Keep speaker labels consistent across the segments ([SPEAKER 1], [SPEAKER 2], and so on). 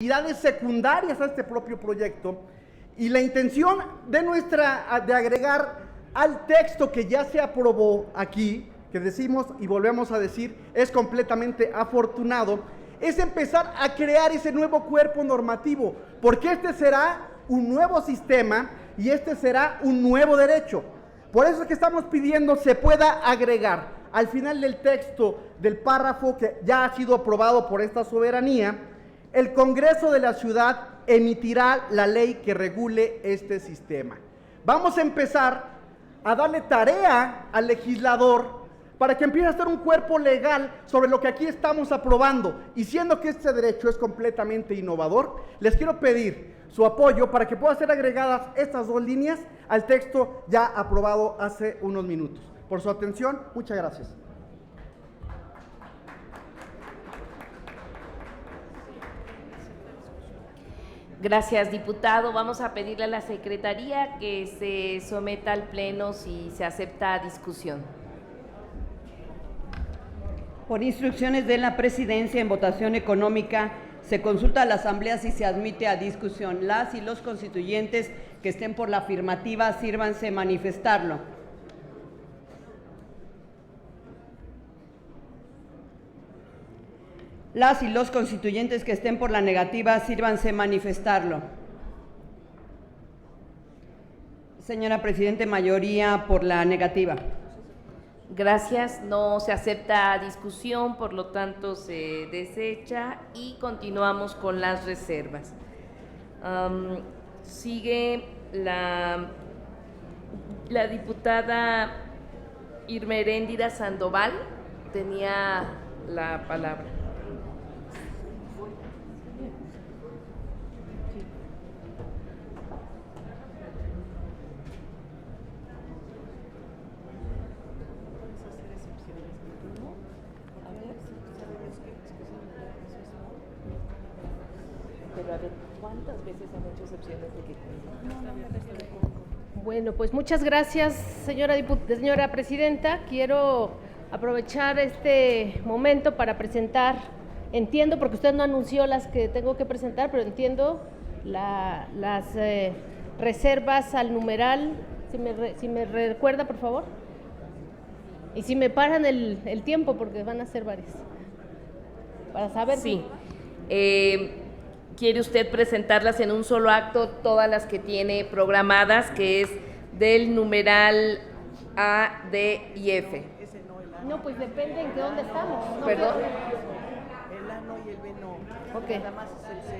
[SPEAKER 1] actividades secundarias a este propio proyecto, y la intención de agregar al texto que ya se aprobó aquí, que decimos y volvemos a decir, es completamente afortunado, es empezar a crear ese nuevo cuerpo normativo, porque este será un nuevo sistema y este será un nuevo derecho. Por eso es que estamos pidiendo se pueda agregar al final del texto del párrafo que ya ha sido aprobado por esta soberanía: el Congreso de la Ciudad emitirá la ley que regule este sistema. Vamos a empezar a darle tarea al legislador para que empiece a hacer un cuerpo legal sobre lo que aquí estamos aprobando. Y siendo que este derecho es completamente innovador, les quiero pedir su apoyo para que puedan ser agregadas estas dos líneas al texto ya aprobado hace unos minutos. Por su atención, muchas gracias.
[SPEAKER 2] Gracias, diputado. Vamos a pedirle a la Secretaría que se someta al Pleno si se acepta a discusión.
[SPEAKER 3] Por instrucciones de la Presidencia, en votación económica, se consulta a la Asamblea si se admite a discusión. Las y los constituyentes que estén por la afirmativa, sírvanse manifestarlo. Las y los constituyentes que estén por la negativa, sírvanse manifestarlo. Señora Presidente, mayoría por la negativa.
[SPEAKER 2] Gracias. No se acepta a discusión, por lo tanto se desecha y continuamos con las reservas. Sigue la diputada Irma Heréndira Sandoval, tenía la palabra. Pero a ver, ¿cuántas veces han hecho excepciones de que?
[SPEAKER 4] Bueno, pues muchas gracias, señora presidenta. Quiero aprovechar este momento para presentar, entiendo, porque usted no anunció las que tengo que presentar, pero entiendo las reservas al numeral, si me recuerda, por favor. Y si me paran el tiempo, porque van a ser varias, para saber.
[SPEAKER 2] Sí. ¿Quiere usted presentarlas en un solo acto, todas las que tiene programadas, que es del numeral A, D y F?
[SPEAKER 4] No, pues depende en dónde estamos. No,
[SPEAKER 2] ¿perdón?
[SPEAKER 5] El A no y el B no.
[SPEAKER 4] Ok.
[SPEAKER 5] Nada más es el C.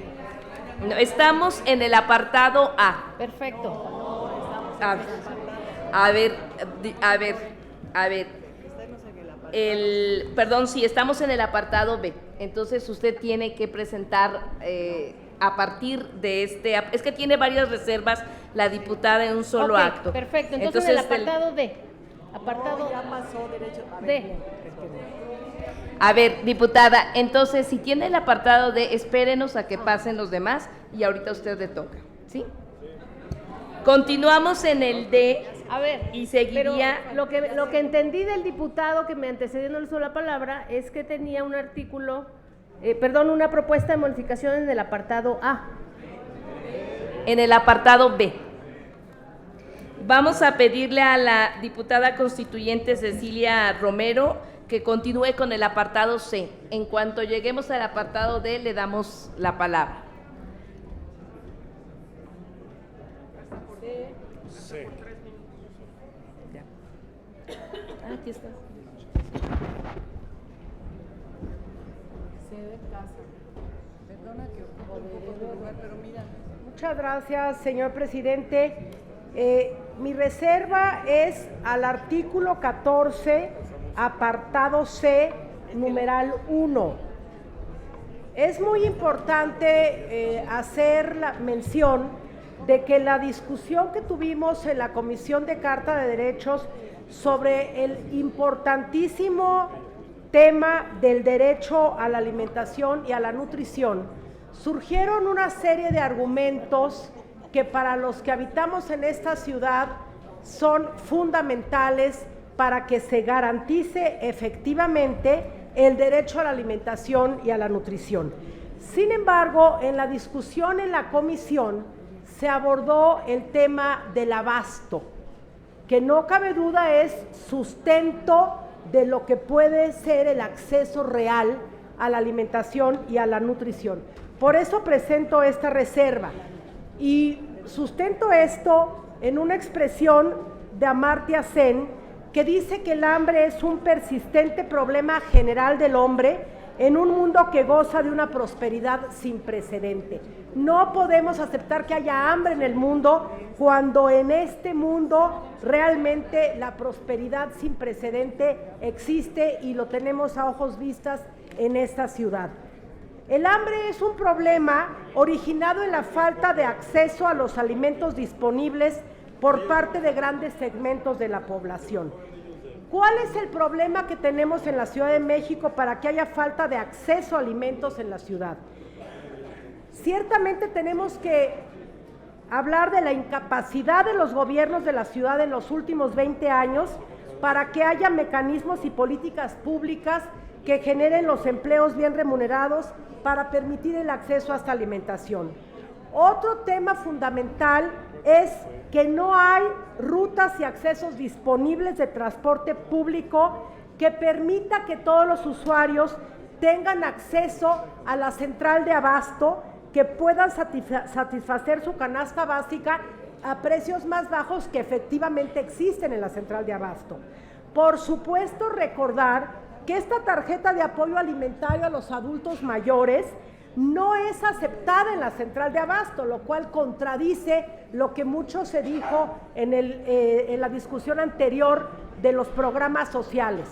[SPEAKER 2] No, estamos en el apartado A.
[SPEAKER 4] Perfecto.
[SPEAKER 2] A ver. Perdón, sí, estamos en el apartado B. Entonces usted tiene que presentar a partir de este, es que tiene varias reservas la diputada en un solo acto.
[SPEAKER 4] Perfecto, entonces el apartado D. Apartado
[SPEAKER 5] ya pasó derecho.
[SPEAKER 4] D.
[SPEAKER 2] A ver, diputada, entonces si tiene el apartado D, espérenos a que pasen los demás y ahorita a usted le toca, ¿sí? Continuamos en el D.
[SPEAKER 4] A ver,
[SPEAKER 2] y seguiría.
[SPEAKER 4] Pero lo que entendí del diputado que me antecedió, no le hizo la palabra, es que tenía un artículo, una propuesta de modificación en el apartado A.
[SPEAKER 2] En el apartado B. Vamos a pedirle a la diputada constituyente Cecilia Romero que continúe con el apartado C. En cuanto lleguemos al apartado D, le damos la palabra.
[SPEAKER 6] Sí.
[SPEAKER 2] Aquí está.
[SPEAKER 7] Muchas gracias, señor presidente. Mi reserva es al artículo 14, apartado C, numeral 1. Es muy importante hacer la mención de que la discusión que tuvimos en la Comisión de Carta de Derechos sobre el importantísimo tema del derecho a la alimentación y a la nutrición, surgieron una serie de argumentos que para los que habitamos en esta ciudad son fundamentales para que se garantice efectivamente el derecho a la alimentación y a la nutrición. Sin embargo, en la discusión en la comisión se abordó el tema del abasto, que no cabe duda es sustento de lo que puede ser el acceso real a la alimentación y a la nutrición. Por eso presento esta reserva y sustento esto en una expresión de Amartya Sen, que dice que el hambre es un persistente problema general del hombre en un mundo que goza de una prosperidad sin precedente. No podemos aceptar que haya hambre en el mundo cuando en este mundo realmente la prosperidad sin precedente existe y lo tenemos a ojos vistas en esta ciudad. El hambre es un problema originado en la falta de acceso a los alimentos disponibles por parte de grandes segmentos de la población. ¿Cuál es el problema que tenemos en la Ciudad de México para que haya falta de acceso a alimentos en la ciudad? Ciertamente tenemos que hablar de la incapacidad de los gobiernos de la ciudad en los últimos 20 años para que haya mecanismos y políticas públicas que generen los empleos bien remunerados para permitir el acceso a esta alimentación. Otro tema fundamental es que no hay rutas y accesos disponibles de transporte público que permita que todos los usuarios tengan acceso a la central de abasto, que puedan satisfacer su canasta básica a precios más bajos que efectivamente existen en la central de abasto. Por supuesto, recordar que esta tarjeta de apoyo alimentario a los adultos mayores no es aceptada en la central de abasto, lo cual contradice lo que mucho se dijo en la discusión anterior de los programas sociales.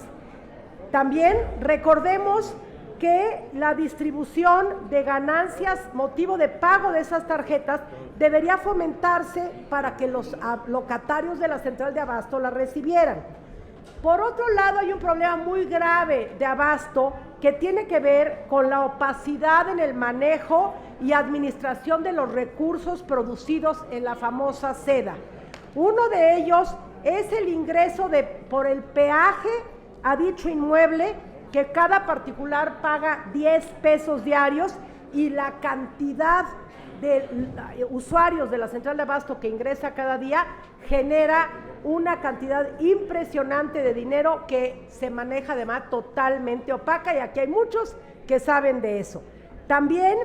[SPEAKER 7] También recordemos que la distribución de ganancias motivo de pago de esas tarjetas debería fomentarse para que los locatarios de la central de abasto la recibieran. Por otro lado, hay un problema muy grave de abasto que tiene que ver con la opacidad en el manejo y administración de los recursos producidos en la famosa seda. Uno de ellos es el ingreso por el peaje a dicho inmueble, que cada particular paga 10 pesos diarios, y la cantidad de usuarios de la central de abasto que ingresa cada día genera una cantidad impresionante de dinero que se maneja de manera totalmente opaca, y aquí hay muchos que saben de eso. También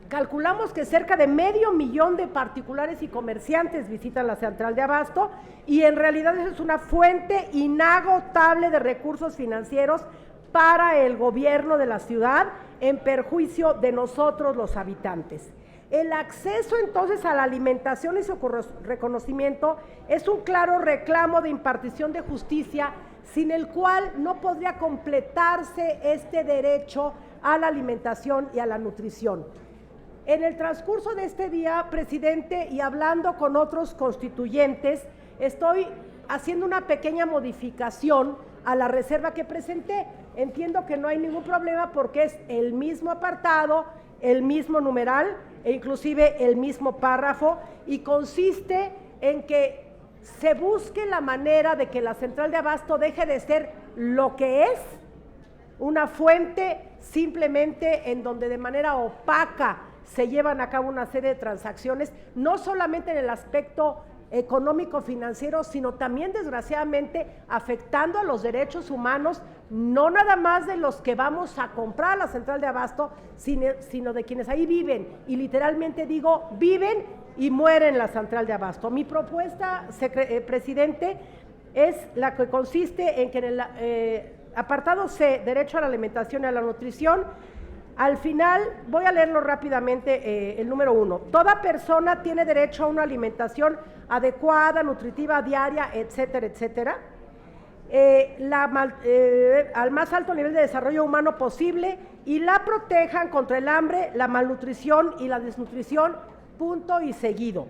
[SPEAKER 7] calculamos que cerca de 500,000 de particulares y comerciantes visitan la central de abasto, y en realidad eso es una fuente inagotable de recursos financieros para el gobierno de la ciudad, en perjuicio de nosotros los habitantes. El acceso entonces a la alimentación y su reconocimiento es un claro reclamo de impartición de justicia, sin el cual no podría completarse este derecho a la alimentación y a la nutrición. En el transcurso de este día, presidente, y hablando con otros constituyentes, estoy haciendo una pequeña modificación a la reserva que presenté. Entiendo que no hay ningún problema porque es el mismo apartado, el mismo numeral e inclusive el mismo párrafo, y consiste en que se busque la manera de que la central de abasto deje de ser lo que es, una fuente simplemente en donde de manera opaca se llevan a cabo una serie de transacciones, no solamente en el aspecto económico financiero, sino también desgraciadamente afectando a los derechos humanos, no nada más de los que vamos a comprar a la central de abasto, sino de quienes ahí viven, y literalmente digo, viven y mueren en la central de abasto. Mi propuesta, presidente, es la que consiste en que en el apartado C, derecho a la alimentación y a la nutrición, al final, voy a leerlo rápidamente, el número 1. Toda persona tiene derecho a una alimentación adecuada, nutritiva, diaria, etcétera, etcétera, al más alto nivel de desarrollo humano posible, y la protejan contra el hambre, la malnutrición y la desnutrición, punto y seguido.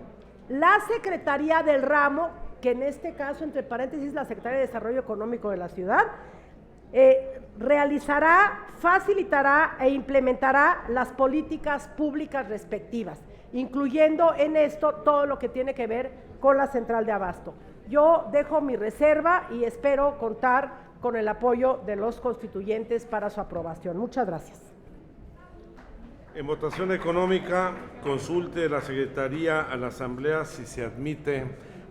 [SPEAKER 7] La Secretaría del Ramo, que en este caso, entre paréntesis, la Secretaría de Desarrollo Económico de la ciudad, realizará, facilitará e implementará las políticas públicas respectivas, incluyendo en esto todo lo que tiene que ver con la central de abasto. Yo dejo mi reserva y espero contar con el apoyo de los constituyentes para su aprobación. Muchas gracias.
[SPEAKER 6] En votación económica, consulte la Secretaría a la Asamblea si se admite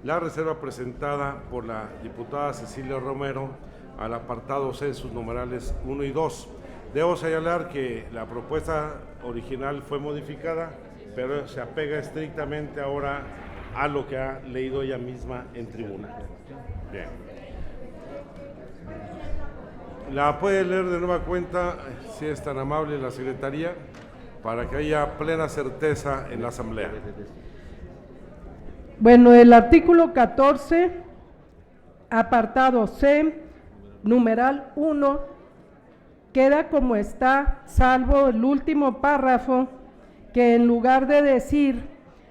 [SPEAKER 6] la reserva presentada por la diputada Cecilia Romero al apartado C, sus numerales 1 y 2. Debo señalar que la propuesta original fue modificada, pero se apega estrictamente ahora a lo que ha leído ella misma en tribuna. Bien. ¿La puede leer de nueva cuenta, si es tan amable la Secretaría, para que haya plena certeza en la Asamblea?
[SPEAKER 8] Bueno, el artículo 14, apartado C, numeral 1, queda como está, salvo el último párrafo, que en lugar de decir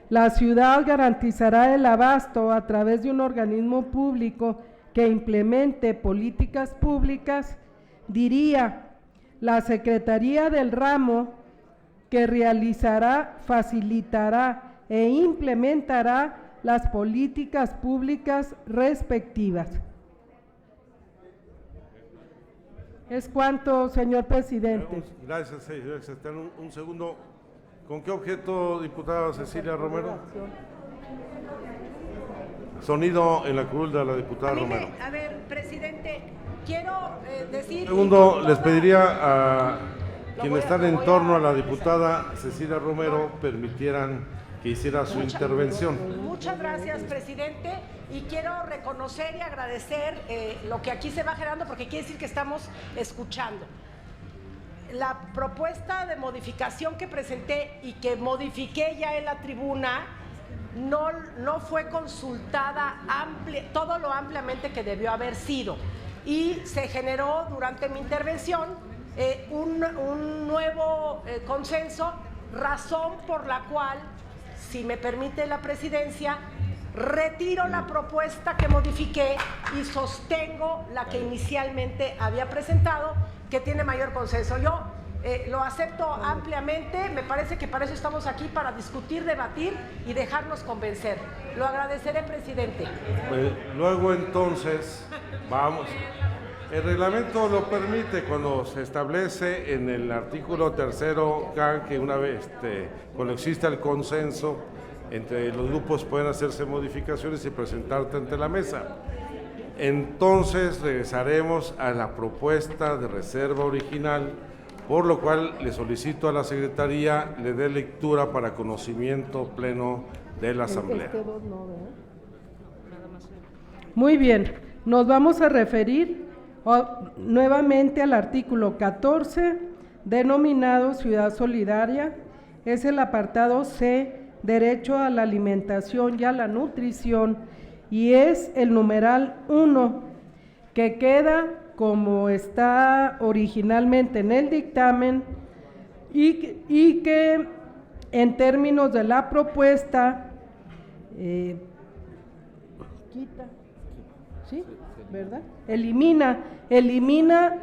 [SPEAKER 8] la ciudad garantizará el abasto a través de un organismo público que implemente políticas públicas, diría la Secretaría del Ramo que realizará, facilitará e implementará las políticas públicas respectivas. Es cuanto, señor presidente.
[SPEAKER 6] Gracias, señor secretario. Un segundo. ¿Con qué objeto, diputada Cecilia Romero? Sonido en la curul de la diputada Romero.
[SPEAKER 7] A ver, presidente, quiero decir...
[SPEAKER 6] Segundo, les pediría a quienes están en torno a la diputada Cecilia Romero permitieran que hiciera su intervención.
[SPEAKER 7] Muchas gracias, presidente, y quiero reconocer y agradecer lo que aquí se va generando, porque quiere decir que estamos escuchando. La propuesta de modificación que presenté y que modifiqué ya en la tribuna no fue consultada todo lo ampliamente que debió haber sido, y se generó durante mi intervención un nuevo consenso, razón por la cual, si me permite la presidencia, retiro la propuesta que modifiqué y sostengo la que inicialmente había presentado, que tiene mayor consenso. Yo lo acepto ampliamente, me parece que para eso estamos aquí, para discutir, debatir y dejarnos convencer. Lo agradeceré, presidente.
[SPEAKER 6] Luego entonces, vamos. El reglamento lo permite cuando se establece en el artículo 3K que una vez cuando exista el consenso entre los grupos pueden hacerse modificaciones y presentarte ante la mesa. Entonces regresaremos a la propuesta de reserva original, por lo cual le solicito a la Secretaría le dé lectura para conocimiento pleno de la Asamblea.
[SPEAKER 8] Muy bien, nos vamos a referir nuevamente al artículo 14, denominado Ciudad Solidaria. Es el apartado C, derecho a la alimentación y a la nutrición, y es el numeral 1, que queda como está originalmente en el dictamen y que en términos de la propuesta quita, ¿sí? ¿Verdad? Elimina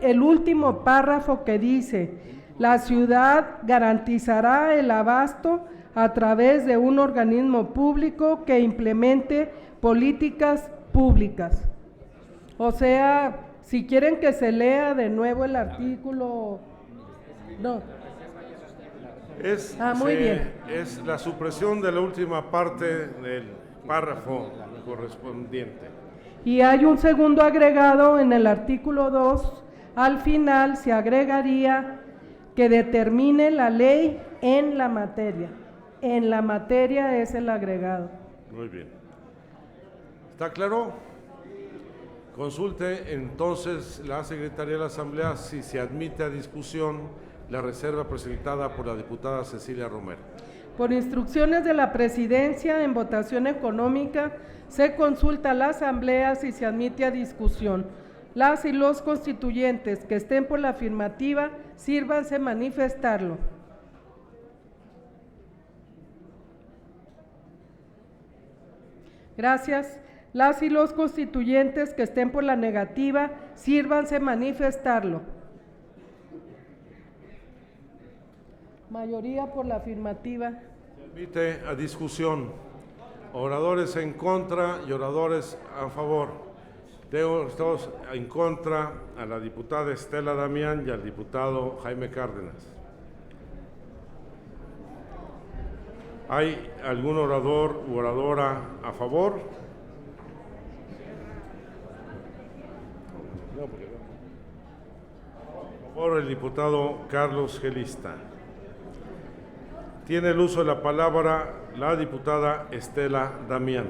[SPEAKER 8] el último párrafo que dice: la ciudad garantizará el abasto a través de un organismo público que implemente políticas públicas. O sea, si quieren que se lea de nuevo el artículo, no. Muy bien.
[SPEAKER 6] Es la supresión de la última parte del párrafo correspondiente.
[SPEAKER 8] Y hay un segundo agregado en el artículo 2, al final se agregaría que determine la ley en la materia. En la materia es el agregado.
[SPEAKER 6] Muy bien. ¿Está claro? Consulte entonces la Secretaría de la Asamblea si se admite a discusión la reserva presentada por la diputada Cecilia Romero.
[SPEAKER 8] Por instrucciones de la Presidencia, en votación económica, se consulta a la Asamblea si se admite a discusión. Las y los constituyentes que estén por la afirmativa, sírvanse manifestarlo. Gracias. Las y los constituyentes que estén por la negativa, sírvanse manifestarlo. Mayoría por la afirmativa.
[SPEAKER 6] Se admite a discusión. Oradores en contra y oradores a favor. Tengo todos en contra a la diputada Estela Damián y al diputado Jaime Cárdenas. ¿Hay algún orador u oradora a favor? A favor, el diputado Carlos Gelista. Tiene el uso de la palabra la diputada Estela Damián.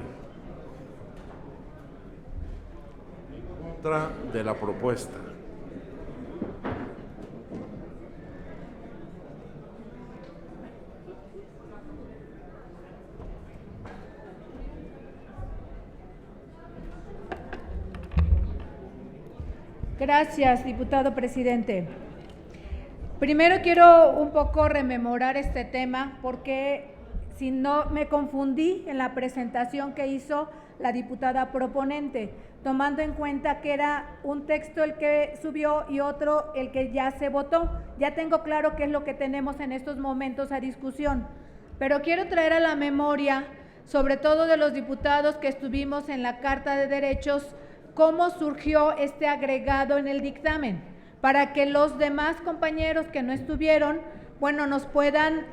[SPEAKER 6] En contra de la propuesta.
[SPEAKER 9] Gracias, diputado presidente. Primero quiero un poco rememorar este tema porque si no me confundí en la presentación que hizo la diputada proponente, tomando en cuenta que era un texto el que subió y otro el que ya se votó. Ya tengo claro qué es lo que tenemos en estos momentos a discusión, pero quiero traer a la memoria, sobre todo de los diputados que estuvimos en la Carta de Derechos, cómo surgió este agregado en el dictamen, para que los demás compañeros que no estuvieron, bueno, nos puedan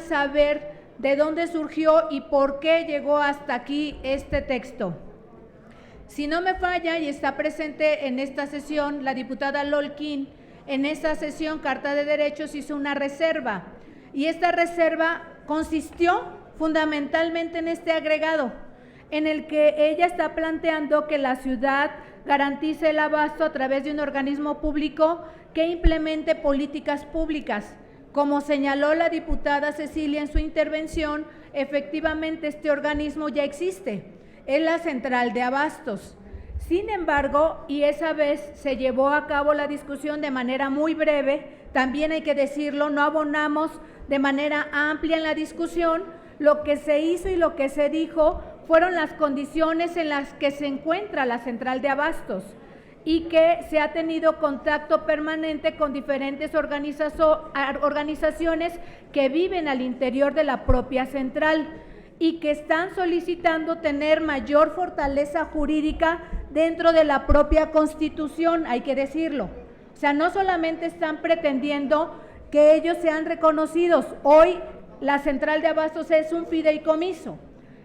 [SPEAKER 9] saber de dónde surgió y por qué llegó hasta aquí este texto. Si no me falla y está presente en esta sesión la diputada Lolquín, en esa sesión Carta de Derechos hizo una reserva y esta reserva consistió fundamentalmente en este agregado, en el que ella está planteando que la ciudad garantice el abasto a través de un organismo público que implemente políticas públicas. Como señaló la diputada Cecilia en su intervención, efectivamente este organismo ya existe, es la Central de Abastos. Sin embargo, y esa vez se llevó a cabo la discusión de manera muy breve, también hay que decirlo, no abonamos de manera amplia en la discusión. Lo que se hizo y lo que se dijo fueron las condiciones en las que se encuentra la Central de Abastos y que se ha tenido contacto permanente con diferentes organizaciones que viven al interior de la propia central y que están solicitando tener mayor fortaleza jurídica dentro de la propia Constitución, hay que decirlo. O sea, no solamente están pretendiendo que ellos sean reconocidos. Hoy la Central de Abastos es un fideicomiso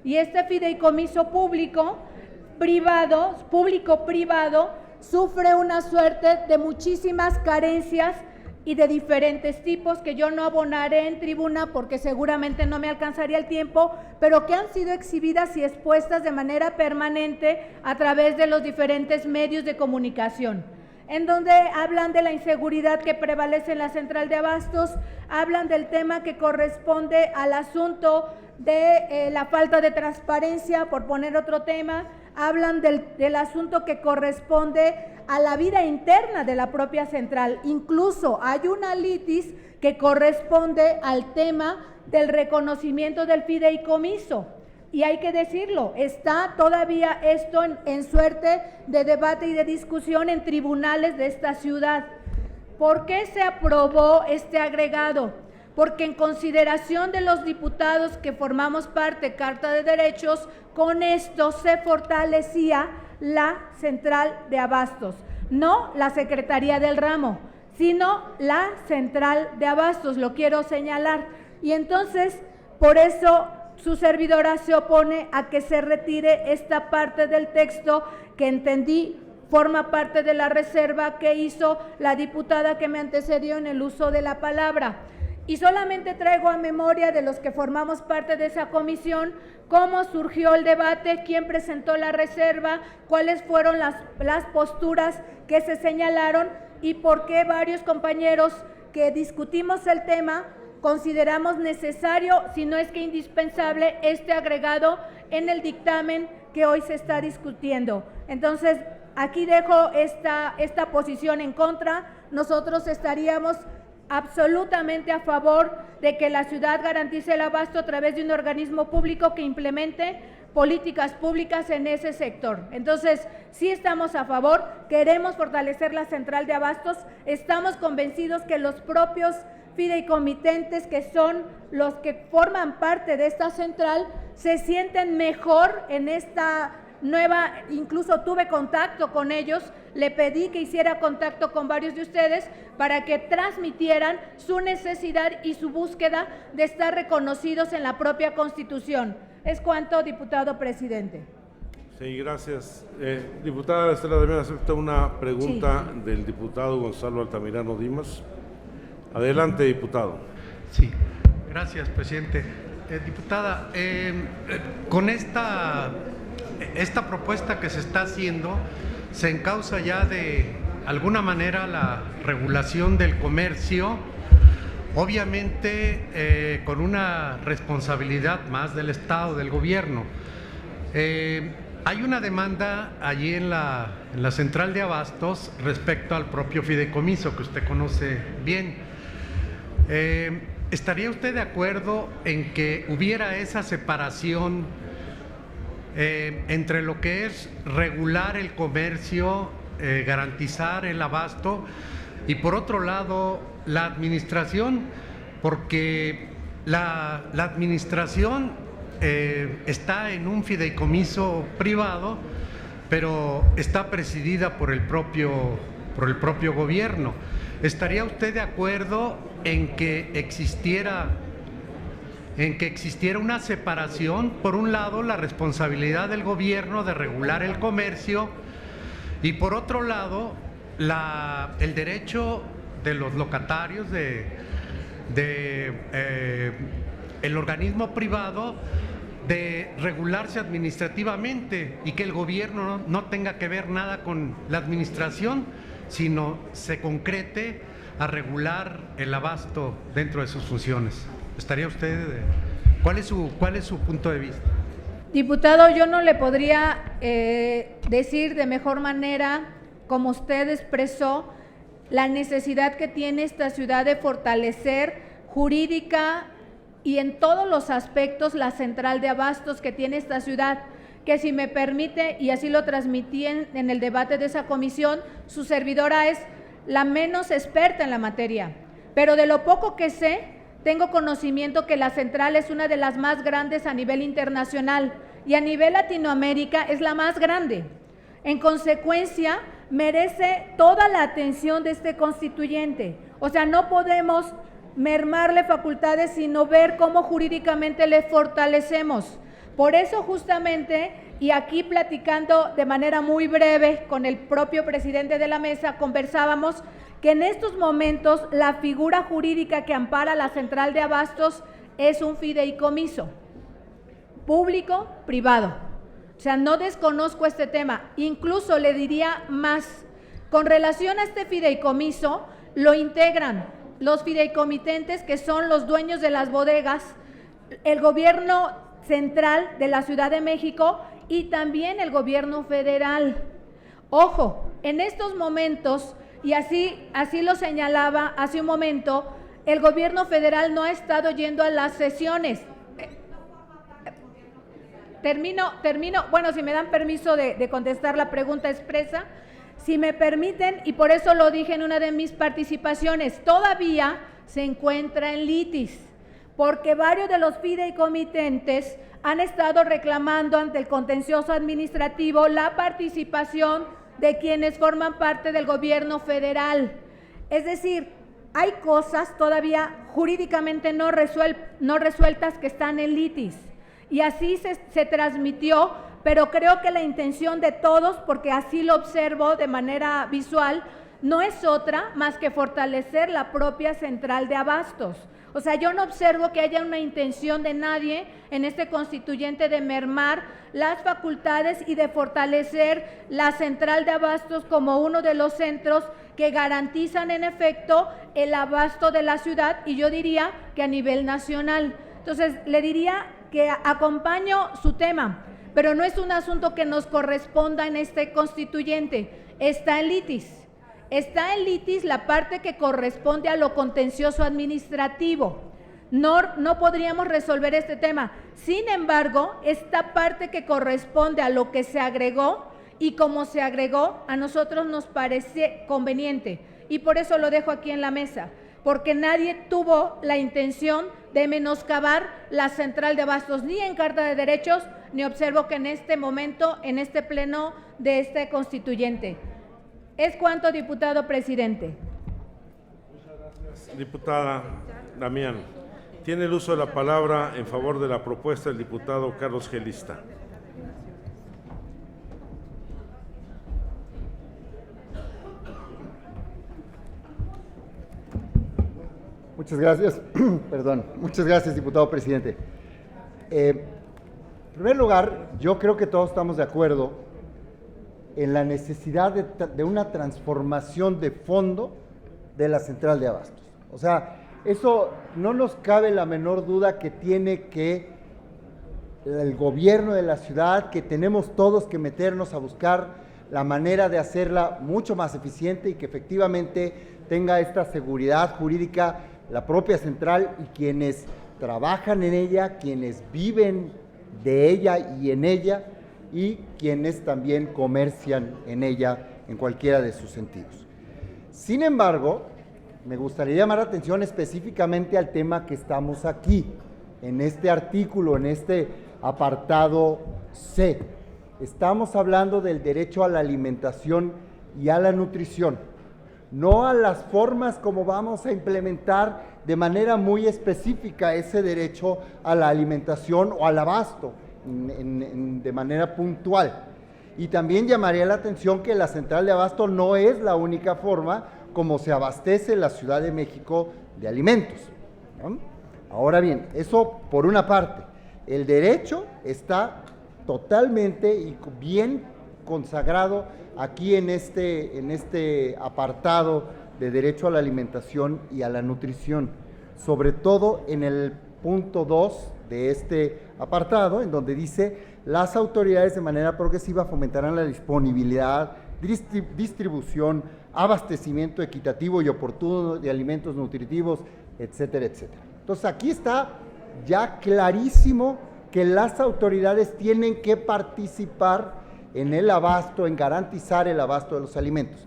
[SPEAKER 9] y este fideicomiso público-privado sufre una suerte de muchísimas carencias y de diferentes tipos que yo no abonaré en tribuna porque seguramente no me alcanzaría el tiempo, pero que han sido exhibidas y expuestas de manera permanente a través de los diferentes medios de comunicación, en donde hablan de la inseguridad que prevalece en la Central de Abastos, hablan del tema que corresponde al asunto de la falta de transparencia, por poner otro tema, hablan del asunto que corresponde a la vida interna de la propia central. Incluso hay una litis que corresponde al tema del reconocimiento del fideicomiso. Y hay que decirlo, está todavía esto en suerte de debate y de discusión en tribunales de esta ciudad. ¿Por qué se aprobó este agregado? Porque en consideración de los diputados que formamos parte de Carta de Derechos, con esto se fortalecía la Central de Abastos, no la Secretaría del Ramo, sino la Central de Abastos, lo quiero señalar. Y entonces, por eso su servidora se opone a que se retire esta parte del texto que entendí forma parte de la reserva que hizo la diputada que me antecedió en el uso de la palabra. Y solamente traigo a memoria de los que formamos parte de esa comisión cómo surgió el debate, quién presentó la reserva, cuáles fueron las posturas que se señalaron y por qué varios compañeros que discutimos el tema consideramos necesario, si no es que indispensable, este agregado en el dictamen que hoy se está discutiendo. Entonces, aquí dejo esta posición en contra. Nosotros estaríamos absolutamente a favor de que la ciudad garantice el abasto a través de un organismo público que implemente políticas públicas en ese sector. Entonces, sí estamos a favor, queremos fortalecer la Central de Abastos, estamos convencidos que los propios fideicomitentes, que son los que forman parte de esta central, se sienten mejor en esta incluso tuve contacto con ellos, le pedí que hiciera contacto con varios de ustedes para que transmitieran su necesidad y su búsqueda de estar reconocidos en la propia Constitución. Es cuanto, diputado presidente.
[SPEAKER 6] Sí, gracias. Diputada Estela Damián, acepta una pregunta del diputado Gonzalo Altamirano Dimas. Adelante, diputado.
[SPEAKER 10] Sí, gracias, presidente. Diputada, con esta propuesta que se está haciendo, se encausa ya de alguna manera la regulación del comercio, obviamente con una responsabilidad más del Estado, del gobierno. Hay una demanda allí en la central de abastos respecto al propio fideicomiso que usted conoce bien. ¿Estaría usted de acuerdo en que hubiera esa separación entre lo que es regular el comercio, garantizar el abasto y por otro lado la administración? Porque la administración está en un fideicomiso privado, pero está presidida por el propio gobierno. ¿Estaría usted de acuerdo en que existiera una separación? Por un lado, la responsabilidad del gobierno de regular el comercio y por otro lado, el derecho de los locatarios el organismo privado de regularse administrativamente y que el gobierno no tenga que ver nada con la administración, sino se concrete a regular el abasto dentro de sus funciones. ¿Estaría usted? ¿Cuál es su punto de vista?
[SPEAKER 9] Diputado, yo no le podría decir de mejor manera, como usted expresó, la necesidad que tiene esta ciudad de fortalecer jurídica y en todos los aspectos la central de abastos que tiene esta ciudad, que si me permite, y así lo transmití en el debate de esa comisión, su servidora es la menos experta en la materia, pero de lo poco que sé, tengo conocimiento que la central es una de las más grandes a nivel internacional y a nivel Latinoamérica es la más grande. En consecuencia, merece toda la atención de este constituyente. O sea, no podemos mermarle facultades, sino ver cómo jurídicamente le fortalecemos. Por eso justamente, y aquí platicando de manera muy breve con el propio presidente de la mesa, conversábamos que en estos momentos la figura jurídica que ampara la central de abastos es un fideicomiso público-privado. O sea, no desconozco este tema, incluso le diría más, con relación a este fideicomiso, lo integran los fideicomitentes que son los dueños de las bodegas, el gobierno central de la Ciudad de México y también el gobierno federal. Ojo, en estos momentos, y así lo señalaba hace un momento, el gobierno federal no ha estado yendo a las sesiones. Termino, bueno, si me dan permiso de contestar la pregunta expresa, si me permiten, y por eso lo dije en una de mis participaciones, todavía se encuentra en litis, porque varios de los fideicomitentes han estado reclamando ante el contencioso administrativo la participación de quienes forman parte del gobierno federal. Es decir, hay cosas todavía jurídicamente no resueltas que están en litis. Y así se transmitió, pero creo que la intención de todos, porque así lo observo de manera visual, no es otra más que fortalecer la propia central de abastos. O sea, yo no observo que haya una intención de nadie en este constituyente de mermar las facultades y de fortalecer la central de abastos como uno de los centros que garantizan en efecto el abasto de la ciudad y yo diría que a nivel nacional. Entonces, le diría que acompaño su tema, pero no es un asunto que nos corresponda en este constituyente, está en litis. Está en litis la parte que corresponde a lo contencioso administrativo. No podríamos resolver este tema. Sin embargo, esta parte que corresponde a lo que se agregó y como se agregó, a nosotros nos parece conveniente. Y por eso lo dejo aquí en la mesa. porque nadie tuvo la intención de menoscabar la central de abastos, ni en Carta de Derechos, ni observo que en este momento, en este pleno de este constituyente. Es cuanto, diputado presidente.
[SPEAKER 6] Muchas gracias, diputada Damián. Tiene el uso de la palabra en favor de la propuesta el diputado Carlos Gelista.
[SPEAKER 11] Muchas gracias. Perdón. Muchas gracias, diputado presidente. En primer lugar, yo creo que todos estamos de acuerdo en la necesidad de una transformación de fondo de la central de abastos. O sea, eso no nos cabe la menor duda que tiene que el gobierno de la ciudad, que tenemos todos que meternos a buscar la manera de hacerla mucho más eficiente y que efectivamente tenga esta seguridad jurídica la propia central y quienes trabajan en ella, quienes viven de ella y en ella, y quienes también comercian en ella en cualquiera de sus sentidos. Sin embargo, me gustaría llamar la atención específicamente al tema que estamos aquí, en este artículo, en este apartado C. Estamos hablando del derecho a la alimentación y a la nutrición, no a las formas como vamos a implementar de manera muy específica ese derecho a la alimentación o al abasto de manera puntual. Y también llamaría la atención que la central de abasto no es la única forma como se abastece la Ciudad de México de alimentos, ¿no? Ahora bien, eso por una parte. El derecho está totalmente y bien consagrado aquí en este apartado de derecho a la alimentación y a la nutrición, sobre todo en el punto 2 de este apartado, en donde dice: las autoridades de manera progresiva fomentarán la disponibilidad, distribución, abastecimiento equitativo y oportuno de alimentos nutritivos, etcétera, etcétera. Entonces aquí está ya clarísimo que las autoridades tienen que participar en el abasto, en garantizar el abasto de los alimentos.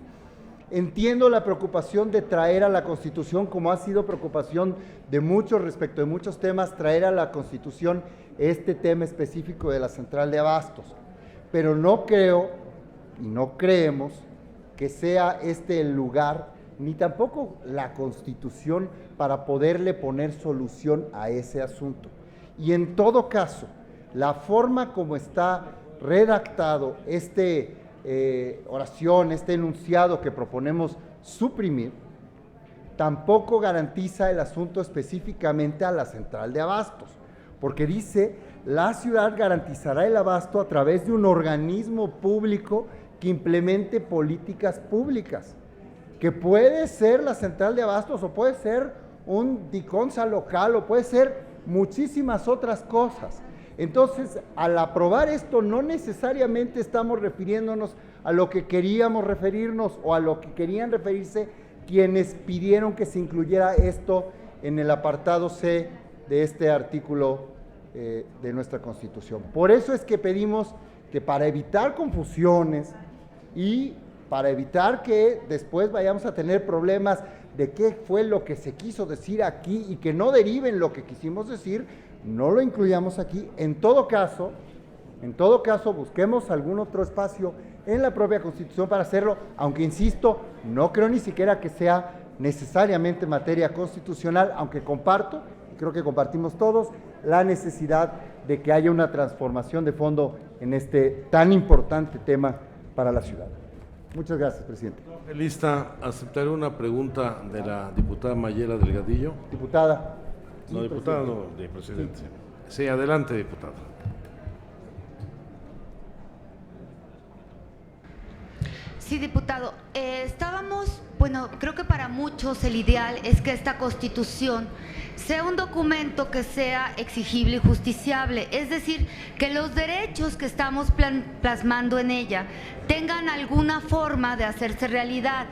[SPEAKER 11] Entiendo la preocupación de traer a la Constitución, como ha sido preocupación de muchos respecto de muchos temas, traer a la Constitución este tema específico de la central de abastos. Pero no creo y no creemos que sea este el lugar, ni tampoco la Constitución, para poderle poner solución a ese asunto. Y en todo caso, la forma como está redactado oración, este enunciado que proponemos suprimir, tampoco garantiza el asunto específicamente a la central de abastos, porque dice: la ciudad garantizará el abasto a través de un organismo público que implemente políticas públicas, que puede ser la central de abastos o puede ser un DICONSA local o puede ser muchísimas otras cosas. Entonces, al aprobar esto, no necesariamente estamos refiriéndonos a lo que queríamos referirnos o a lo que querían referirse quienes pidieron que se incluyera esto en el apartado C de este artículo de nuestra Constitución. Por eso es que pedimos que, para evitar confusiones y para evitar que después vayamos a tener problemas de qué fue lo que se quiso decir aquí y que no deriven lo que quisimos decir, no lo incluyamos aquí. En todo caso, busquemos algún otro espacio en la propia Constitución para hacerlo, aunque insisto, no creo ni siquiera que sea necesariamente materia constitucional, aunque comparto, y creo que compartimos todos, la necesidad de que haya una transformación de fondo en este tan importante tema para la ciudad. Muchas gracias, presidente.
[SPEAKER 6] Lista, aceptaré una pregunta de la diputada Mayela Delgadillo.
[SPEAKER 11] Diputada.
[SPEAKER 6] No, sí, diputada, presidente. No, de presidente. Sí, adelante, diputado.
[SPEAKER 12] Sí, diputado. Creo que para muchos el ideal es que esta Constitución sea un documento que sea exigible y justiciable, es decir, que los derechos que estamos plasmando en ella tengan alguna forma de hacerse realidad.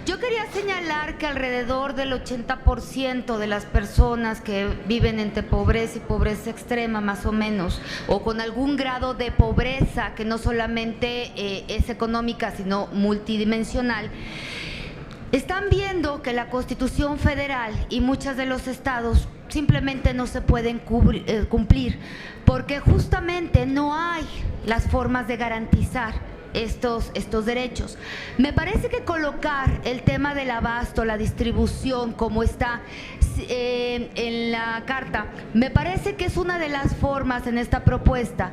[SPEAKER 12] Yo quería señalar que alrededor del 80% de las personas que viven entre pobreza y pobreza extrema, más o menos, o con algún grado de pobreza que no solamente es económica, sino multidimensional, Están viendo que la Constitución Federal y muchos de los estados simplemente no se pueden cumplir porque justamente no hay las formas de garantizar estos derechos. Me parece que colocar el tema del abasto, la distribución, como está en la carta, me parece que es una de las formas en esta propuesta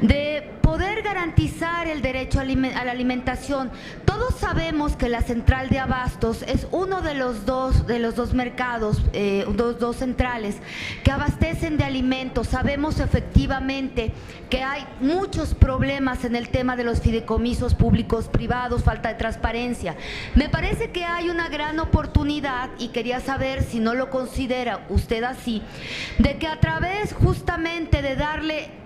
[SPEAKER 12] de poder garantizar el derecho a la alimentación. Todos sabemos que la central de abastos es uno de los dos mercados, dos centrales que abastecen de alimentos. Sabemos efectivamente que hay muchos problemas en el tema de los fideicomisos públicos privados, falta de transparencia. Me parece que hay una gran oportunidad, y quería saber si no lo considera usted así, de que a través justamente de darle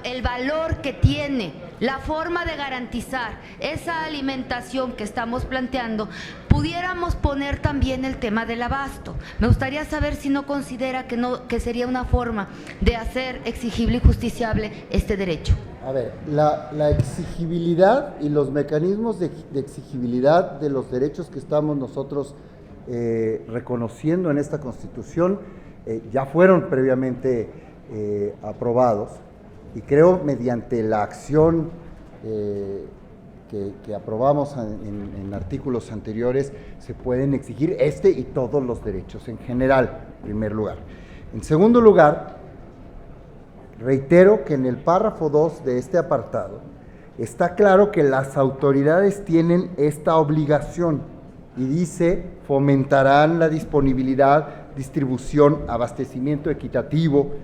[SPEAKER 12] el valor que tiene, la forma de garantizar esa alimentación que estamos planteando, pudiéramos poner también el tema del abasto. Me gustaría saber si no considera que sería una forma de hacer exigible y justiciable este derecho.
[SPEAKER 11] A ver, la exigibilidad y los mecanismos de exigibilidad de los derechos que estamos nosotros reconociendo en esta Constitución ya fueron previamente aprobados. Y creo mediante la acción que aprobamos en artículos anteriores se pueden exigir este y todos los derechos en general, en primer lugar. En segundo lugar, reitero que en el párrafo 2 de este apartado está claro que las autoridades tienen esta obligación y dice fomentarán la disponibilidad, distribución, abastecimiento equitativo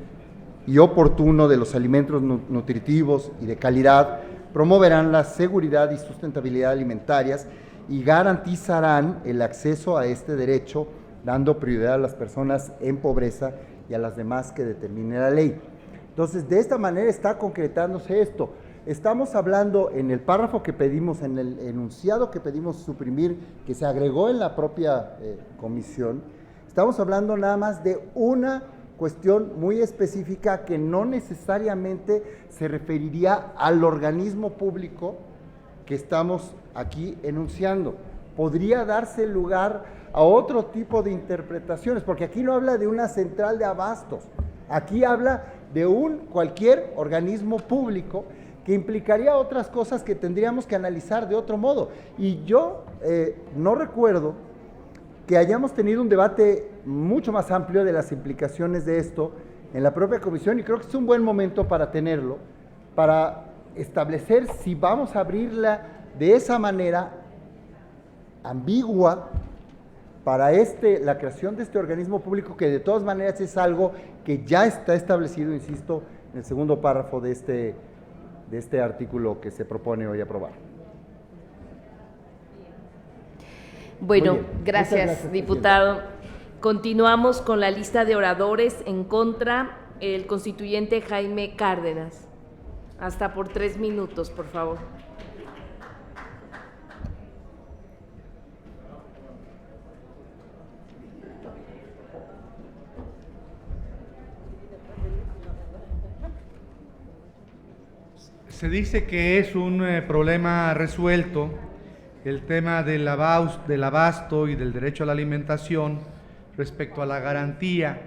[SPEAKER 11] y oportuno de los alimentos nutritivos y de calidad, promoverán la seguridad y sustentabilidad alimentarias y garantizarán el acceso a este derecho, dando prioridad a las personas en pobreza y a las demás que determine la ley. Entonces, de esta manera está concretándose esto. Estamos hablando en el párrafo que pedimos, en el enunciado que pedimos suprimir, que se agregó en la propia comisión, estamos hablando nada más de una cuestión muy específica que no necesariamente se referiría al organismo público que estamos aquí enunciando. Podría darse lugar a otro tipo de interpretaciones, porque aquí no habla de una central de abastos, aquí habla de cualquier organismo público que implicaría otras cosas que tendríamos que analizar de otro modo. Y yo no recuerdo que hayamos tenido un debate mucho más amplio de las implicaciones de esto en la propia comisión, y creo que es un buen momento para tenerlo, para establecer si vamos a abrirla de esa manera ambigua para la creación de este organismo público, que de todas maneras es algo que ya está establecido, insisto, en el segundo párrafo de este artículo que se propone hoy aprobar.
[SPEAKER 2] Bueno, gracias, diputado. Continuamos con la lista de oradores. En contra, el constituyente Jaime Cárdenas. Hasta por 3 minutos, por favor.
[SPEAKER 13] Se dice que es un problema resuelto el tema del abasto y del derecho a la alimentación respecto a la garantía,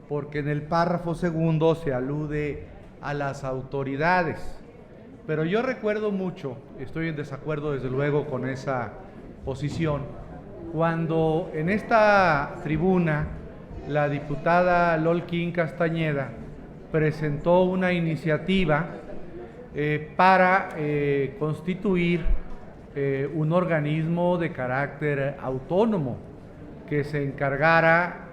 [SPEAKER 13] porque en el párrafo segundo se alude a las autoridades. Pero yo recuerdo mucho, estoy en desacuerdo desde luego con esa posición, cuando en esta tribuna la diputada Lolkin Castañeda presentó una iniciativa para constituir un organismo de carácter autónomo que se encargara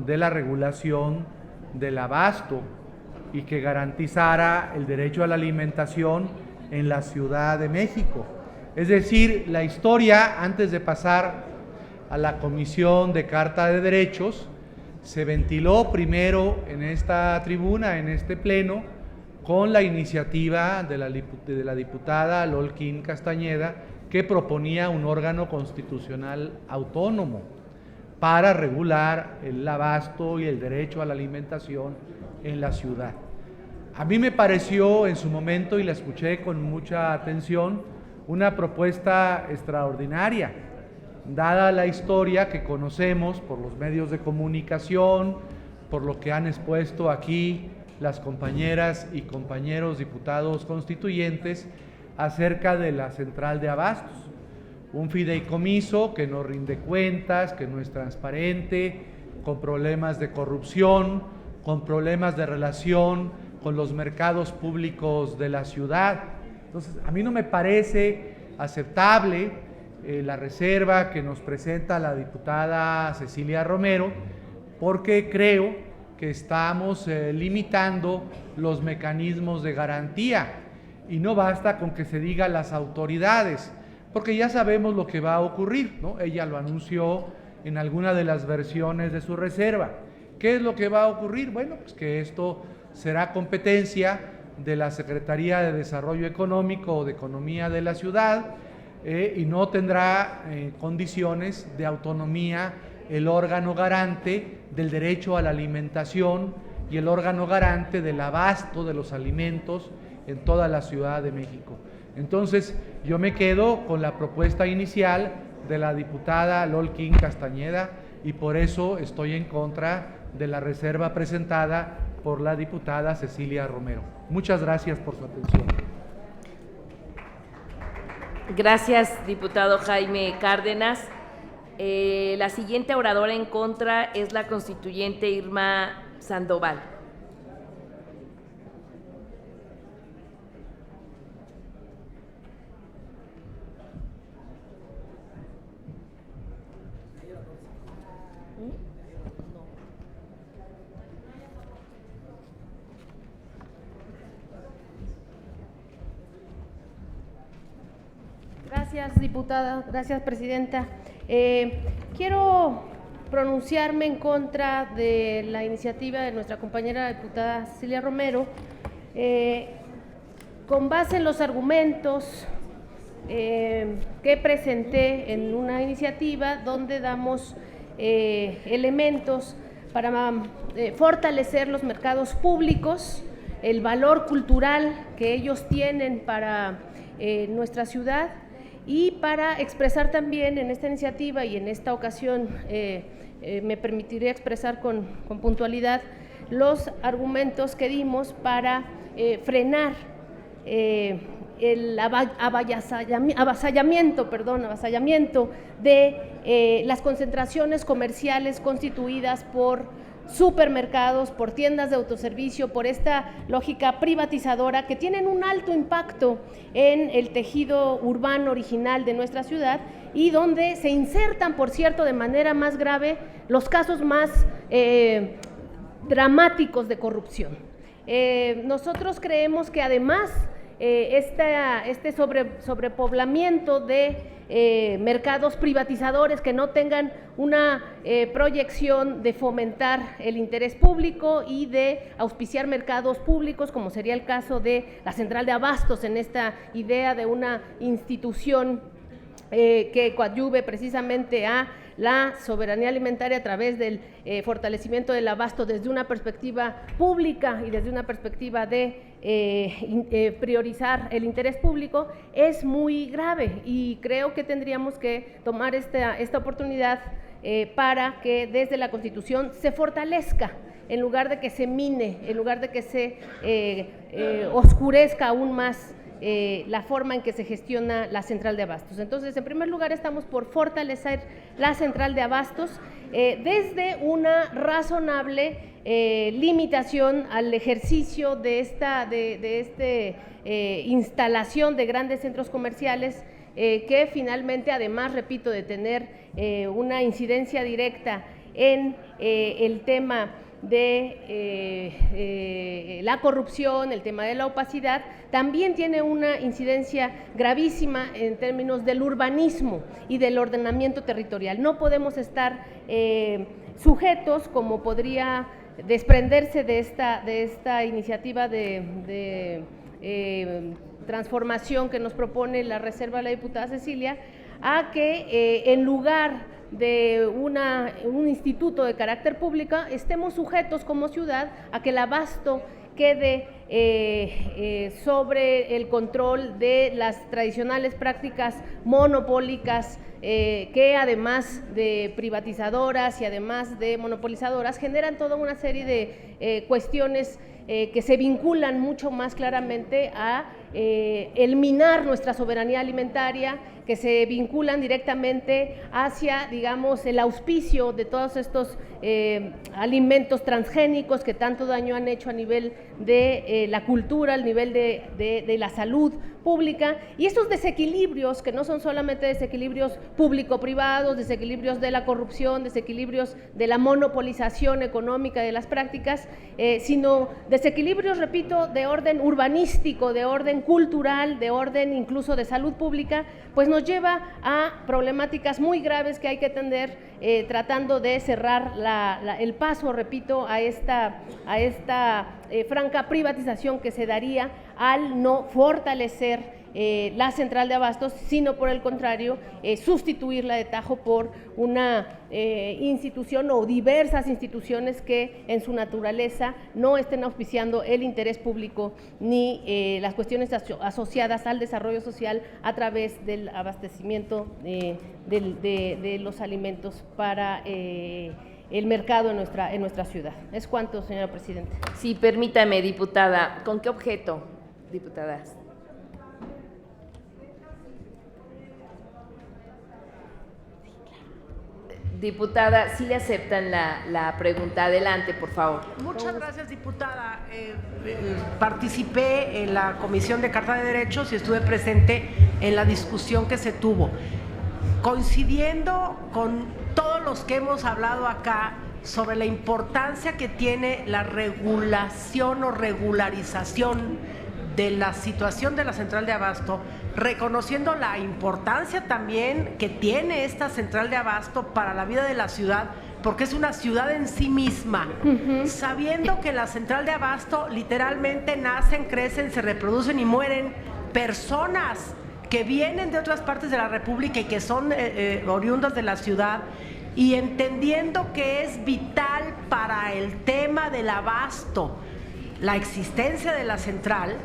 [SPEAKER 13] de la regulación del abasto y que garantizara el derecho a la alimentación en la Ciudad de México. Es decir, la historia, antes de pasar a la Comisión de Carta de Derechos, se ventiló primero en esta tribuna, en este pleno, con la iniciativa de la diputada Lolkin Castañeda, que proponía un órgano constitucional autónomo para regular el abasto y el derecho a la alimentación en la ciudad. A mí me pareció en su momento, y la escuché con mucha atención, una propuesta extraordinaria. dada la historia que conocemos por los medios de comunicación, por lo que han expuesto aquí las compañeras y compañeros diputados constituyentes acerca de la central de abastos. Un fideicomiso que no rinde cuentas, que no es transparente, con problemas de corrupción, con problemas de relación con los mercados públicos de la ciudad. Entonces, a mí no me parece aceptable la reserva que nos presenta la diputada Cecilia Romero, porque creo que estamos limitando los mecanismos de garantía y no basta con que se diga las autoridades, porque ya sabemos lo que va a ocurrir, ¿no? Ella lo anunció en alguna de las versiones de su reserva. ¿Qué es lo que va a ocurrir? Bueno, pues que esto será competencia de la Secretaría de Desarrollo Económico o de Economía de la ciudad y no tendrá condiciones de autonomía el órgano garante del derecho a la alimentación y el órgano garante del abasto de los alimentos en toda la Ciudad de México. Entonces, yo me quedo con la propuesta inicial de la diputada Lolkin Castañeda y por eso estoy en contra de la reserva presentada por la diputada Cecilia Romero. Muchas gracias por su atención.
[SPEAKER 2] Gracias, diputado Jaime Cárdenas. La siguiente oradora en contra es la constituyente Irma Sandoval.
[SPEAKER 4] Gracias, diputada. Gracias, presidenta. Quiero pronunciarme en contra de la iniciativa de nuestra compañera diputada Cecilia Romero, con base en los argumentos que presenté en una iniciativa donde damos elementos para fortalecer los mercados públicos, el valor cultural que ellos tienen para nuestra ciudad, y para expresar también en esta iniciativa y en esta ocasión me permitiré expresar con puntualidad los argumentos que dimos para frenar el avasallamiento de las concentraciones comerciales constituidas por supermercados, por tiendas de autoservicio, por esta lógica privatizadora que tienen un alto impacto en el tejido urbano original de nuestra ciudad y donde se insertan, por cierto, de manera más grave los casos más dramáticos de corrupción. Nosotros creemos que además este sobrepoblamiento de mercados privatizadores que no tengan una proyección de fomentar el interés público y de auspiciar mercados públicos, como sería el caso de la central de abastos, en esta idea de una institución que coadyuve precisamente a la soberanía alimentaria a través del fortalecimiento del abasto desde una perspectiva pública y desde una perspectiva de priorizar el interés público, es muy grave y creo que tendríamos que tomar esta oportunidad para que desde la Constitución se fortalezca en lugar de que se mine, en lugar de que se oscurezca aún más la forma en que se gestiona la central de abastos. Entonces, en primer lugar, estamos por fortalecer la central de abastos desde una razonable limitación al ejercicio de esta instalación de grandes centros comerciales que finalmente, además, repito, de tener una incidencia directa en el tema de la corrupción, el tema de la opacidad, también tiene una incidencia gravísima en términos del urbanismo y del ordenamiento territorial. No podemos estar sujetos, como podría desprenderse de esta iniciativa de transformación que nos propone la reserva de la diputada Cecilia, a que en lugar de un instituto de carácter público estemos sujetos como ciudad a que el abasto quede sobre el control de las tradicionales prácticas monopólicas que además de privatizadoras y además de monopolizadoras generan toda una serie de cuestiones que se vinculan mucho más claramente a eliminar nuestra soberanía alimentaria, que se vinculan directamente hacia, digamos, el auspicio de todos estos alimentos transgénicos que tanto daño han hecho a nivel de la cultura, al nivel de la salud pública, y estos desequilibrios que no son solamente desequilibrios público-privados, desequilibrios de la corrupción, desequilibrios de la monopolización económica de las prácticas, sino desequilibrios, repito, de orden urbanístico, de orden cultural, de orden incluso de salud pública, pues nos lleva a problemáticas muy graves que hay que atender tratando de cerrar el paso, repito, a esta franca privatización que se daría al no fortalecer la central de abastos, sino por el contrario, sustituirla de tajo por una institución o diversas instituciones que en su naturaleza no estén auspiciando el interés público ni las cuestiones asociadas al desarrollo social a través del abastecimiento de los alimentos para el mercado en nuestra ciudad. Es cuanto, señora Presidenta.
[SPEAKER 2] Sí, permítame, diputada. ¿Con qué objeto, diputadas? Diputada, ¿sí le aceptan la pregunta? Adelante, por favor.
[SPEAKER 7] Muchas gracias, diputada. Participé en la Comisión de Carta de Derechos y estuve presente en la discusión que se tuvo. Coincidiendo con todos los que hemos hablado acá sobre la importancia que tiene la regulación o regularización de la situación de la central de abasto, reconociendo la importancia también que tiene esta central de abasto para la vida de la ciudad, porque es una ciudad en sí misma, sabiendo que la central de abasto literalmente nacen, crecen, se reproducen y mueren personas que vienen de otras partes de la República y que son oriundas de la ciudad, y entendiendo que es vital para el tema del abasto la existencia de la central.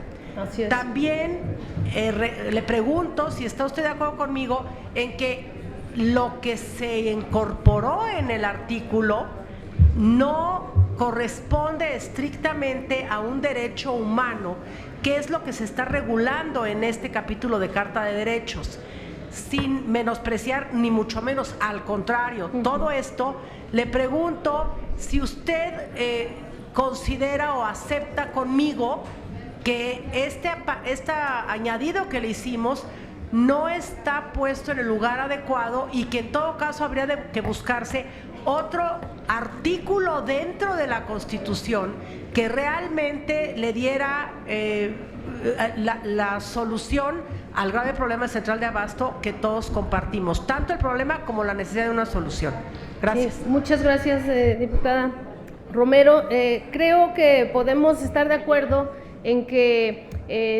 [SPEAKER 7] También le pregunto si está usted de acuerdo conmigo en que lo que se incorporó en el artículo no corresponde estrictamente a un derecho humano, que es lo que se está regulando en este capítulo de Carta de Derechos, sin menospreciar ni mucho menos, al contrario. Todo esto, le pregunto si usted considera o acepta conmigo que este añadido que le hicimos no está puesto en el lugar adecuado y que en todo caso habría que buscarse otro artículo dentro de la Constitución que realmente le diera la solución al grave problema central de abasto que todos compartimos, tanto el problema como la necesidad de una solución. Gracias.
[SPEAKER 4] Sí, muchas gracias, diputada Romero. Creo que podemos estar de acuerdo en que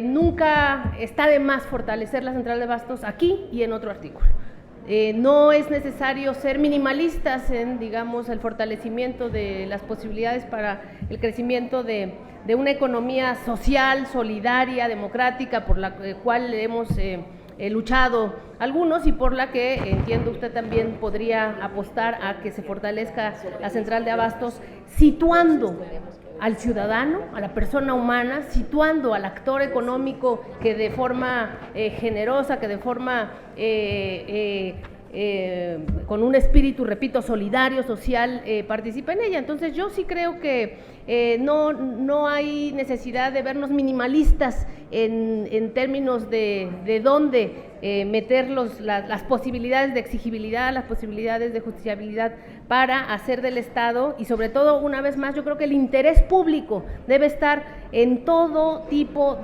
[SPEAKER 4] nunca está de más fortalecer la central de abastos aquí y en otro artículo. No es necesario ser minimalistas en, digamos, el fortalecimiento de las posibilidades para el crecimiento de una economía social, solidaria, democrática, por la cual hemos luchado algunos y por la que entiendo usted también podría apostar a que se fortalezca la central de abastos, situando al ciudadano, a la persona humana, situando al actor económico que de forma generosa, que de forma con un espíritu, repito, solidario, social, participa en ella. Entonces yo sí creo que no hay necesidad de vernos minimalistas en términos de dónde meter las posibilidades de exigibilidad, las posibilidades de justiciabilidad para hacer del Estado, y sobre todo, una vez más, yo creo que el interés público debe estar en todo tipo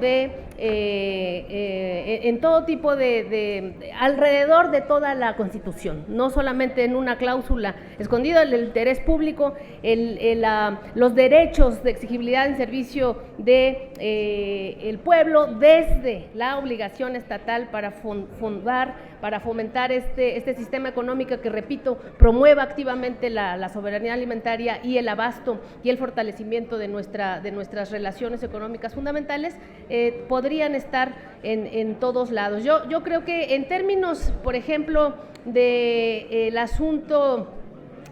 [SPEAKER 4] alrededor de toda la Constitución, no solamente en una cláusula escondida. El interés público, los derechos derechos de exigibilidad en servicio de el pueblo desde la obligación estatal para fomentar este sistema económico que, repito, promueva activamente la soberanía alimentaria y el abasto y el fortalecimiento de nuestras relaciones económicas fundamentales, podrían estar en todos lados. Yo creo que en términos, por ejemplo, del asunto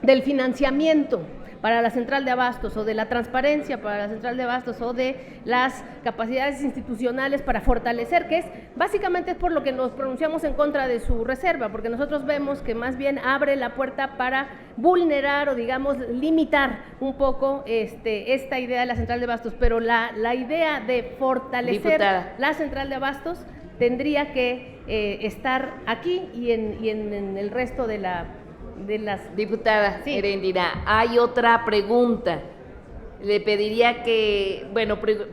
[SPEAKER 4] del financiamiento para la central de abastos, o de la transparencia para la central de abastos, o de las capacidades institucionales para fortalecer, que es básicamente es por lo que nos pronunciamos en contra de su reserva, porque nosotros vemos que más bien abre la puerta para vulnerar o, digamos, limitar un poco esta idea de la central de abastos, pero la idea de fortalecer
[SPEAKER 2] Diputada.
[SPEAKER 4] la central de abastos tendría que estar aquí y en el resto de las...
[SPEAKER 2] Diputada
[SPEAKER 4] Sí.
[SPEAKER 2] Heréndira, hay otra pregunta. Le pediría que,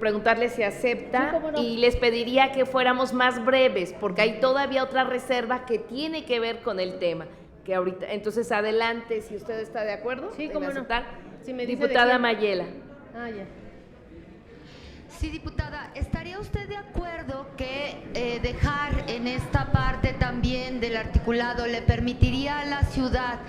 [SPEAKER 2] preguntarle si acepta,
[SPEAKER 4] Sí, cómo no.
[SPEAKER 2] y les pediría que fuéramos más breves, porque hay todavía otra reserva que tiene que ver con el tema, que ahorita, entonces adelante, si usted está de acuerdo.
[SPEAKER 4] Sí,
[SPEAKER 2] en
[SPEAKER 4] cómo no.
[SPEAKER 2] aceptar.
[SPEAKER 4] Si me dice de
[SPEAKER 2] Diputada
[SPEAKER 4] quién.
[SPEAKER 2] Mayela.
[SPEAKER 4] Ah, ya.
[SPEAKER 12] Sí, diputada, ¿estaría usted de acuerdo que dejar en esta parte también del articulado le permitiría a la ciudad,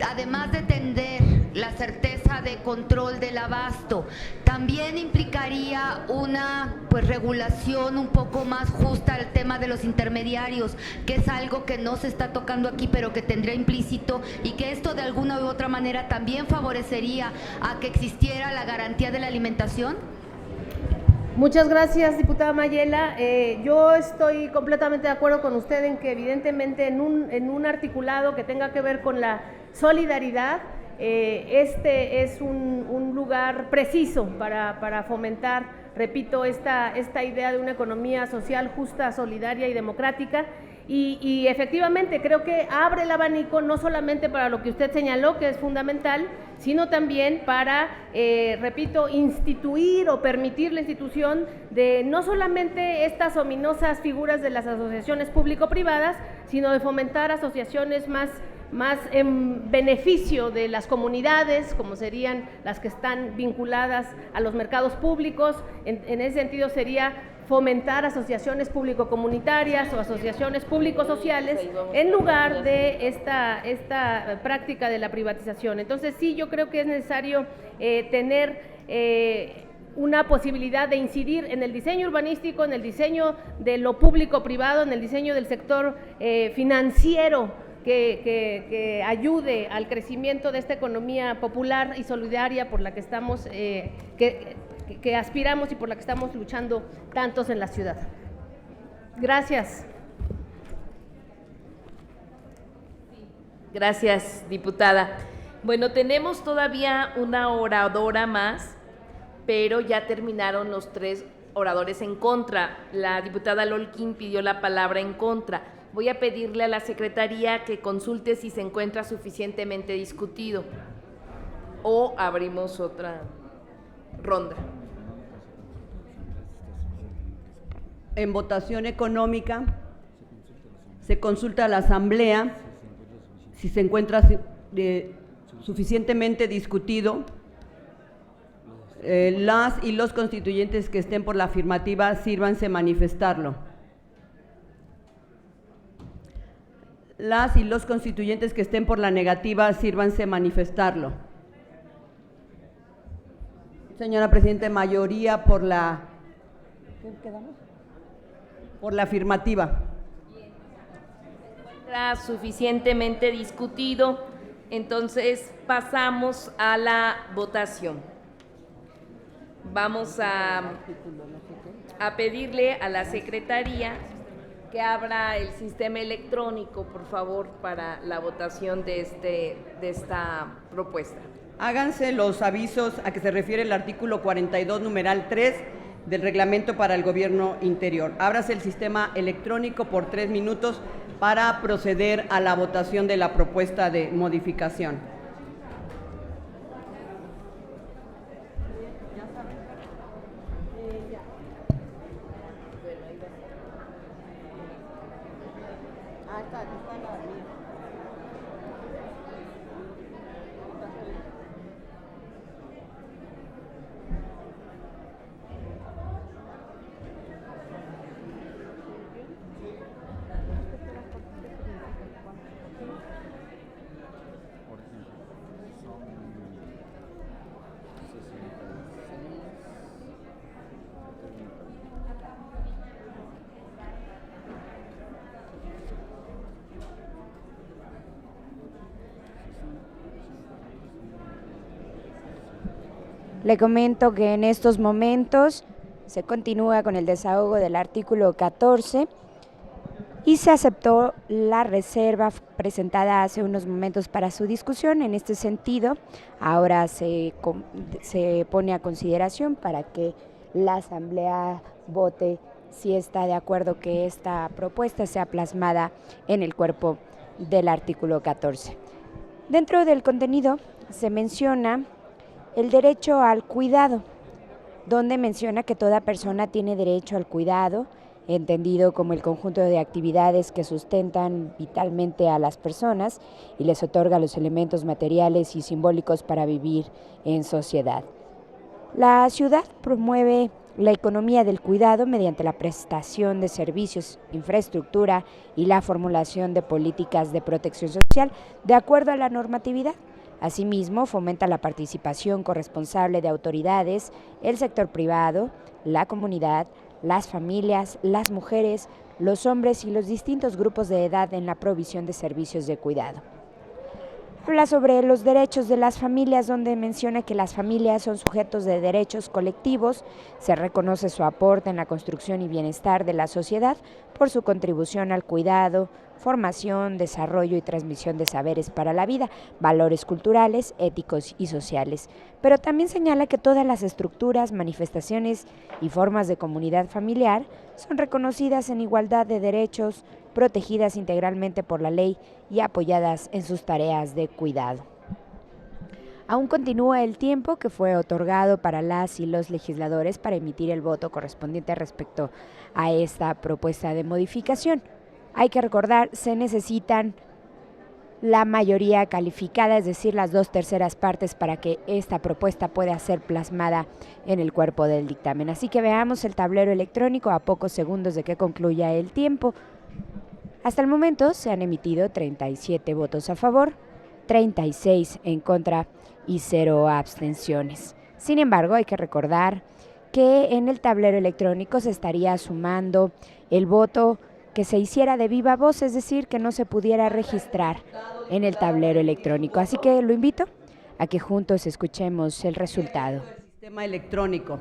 [SPEAKER 12] además de tender la certeza de control del abasto, también implicaría una regulación un poco más justa al tema de los intermediarios, que es algo que no se está tocando aquí, pero que tendría implícito, y que esto de alguna u otra manera también favorecería a que existiera la garantía de la alimentación?
[SPEAKER 4] Muchas gracias, diputada Mayela. Yo estoy completamente de acuerdo con usted en que evidentemente en un articulado que tenga que ver con la solidaridad, este es un lugar preciso para fomentar, repito, esta idea de una economía social justa, solidaria y democrática. Y efectivamente creo que abre el abanico no solamente para lo que usted señaló, que es fundamental, sino también para, repito, instituir o permitir la institución de no solamente estas ominosas figuras de las asociaciones público-privadas, sino de fomentar asociaciones más en beneficio de las comunidades, como serían las que están vinculadas a los mercados públicos. En ese sentido sería fomentar asociaciones público-comunitarias o asociaciones público-sociales en lugar de esta práctica de la privatización. Entonces sí, yo creo que es necesario tener una posibilidad de incidir en el diseño urbanístico, en el diseño de lo público-privado, en el diseño del sector financiero, que ayude al crecimiento de esta economía popular y solidaria por la que estamos, que aspiramos y por la que estamos luchando tantos en la ciudad. Gracias.
[SPEAKER 2] Gracias, diputada. Bueno, tenemos todavía una oradora más, pero ya terminaron los 3 oradores en contra. La diputada Lolkin pidió la palabra en contra. Voy a pedirle a la Secretaría que consulte si se encuentra suficientemente discutido o abrimos otra ronda.
[SPEAKER 3] En votación económica se consulta a la Asamblea si se encuentra suficientemente discutido. Las y los constituyentes que estén por la afirmativa, sírvanse manifestarlo. Las y los constituyentes que estén por la negativa, sírvanse manifestarlo. Señora Presidenta, mayoría por la... ¿Qué quedamos? Por la afirmativa.
[SPEAKER 2] Está suficientemente discutido, entonces pasamos a la votación. Vamos a pedirle a la Secretaría que abra el sistema electrónico, por favor, para la votación de esta propuesta.
[SPEAKER 3] Háganse los avisos a que se refiere el artículo 42, numeral 3 del Reglamento para el Gobierno Interior. Ábrase el sistema electrónico por 3 minutos para proceder a la votación de la propuesta de modificación.
[SPEAKER 14] Le comento que en estos momentos se continúa con el desahogo del artículo 14 y se aceptó la reserva presentada hace unos momentos para su discusión. En este sentido, ahora se pone a consideración para que la Asamblea vote si está de acuerdo que esta propuesta sea plasmada en el cuerpo del artículo 14. Dentro del contenido se menciona el derecho al cuidado, donde menciona que toda persona tiene derecho al cuidado, entendido como el conjunto de actividades que sustentan vitalmente a las personas y les otorga los elementos materiales y simbólicos para vivir en sociedad. La ciudad promueve la economía del cuidado mediante la prestación de servicios, infraestructura y la formulación de políticas de protección social de acuerdo a la normatividad. Asimismo, fomenta la participación corresponsable de autoridades, el sector privado, la comunidad, las familias, las mujeres, los hombres y los distintos grupos de edad en la provisión de servicios de cuidado. Habla sobre los derechos de las familias, donde menciona que las familias son sujetos de derechos colectivos, se reconoce su aporte en la construcción y bienestar de la sociedad por su contribución al cuidado, formación, desarrollo y transmisión de saberes para la vida, valores culturales, éticos y sociales. Pero también señala que todas las estructuras, manifestaciones y formas de comunidad familiar son reconocidas en igualdad de derechos, protegidas integralmente por la ley y apoyadas en sus tareas de cuidado. Aún continúa el tiempo que fue otorgado para las y los legisladores para emitir el voto correspondiente respecto a esta propuesta de modificación. Hay que recordar, se necesitan la mayoría calificada, es decir, las 2/3 partes para que esta propuesta pueda ser plasmada en el cuerpo del dictamen. Así que veamos el tablero electrónico a pocos segundos de que concluya el tiempo. Hasta el momento se han emitido 37 votos a favor, 36 en contra y 0 abstenciones. Sin embargo, hay que recordar que en el tablero electrónico se estaría sumando el voto que se hiciera de viva voz, es decir, que no se pudiera registrar en el tablero electrónico. Así que lo invito a que juntos escuchemos el resultado.
[SPEAKER 3] Sistema electrónico.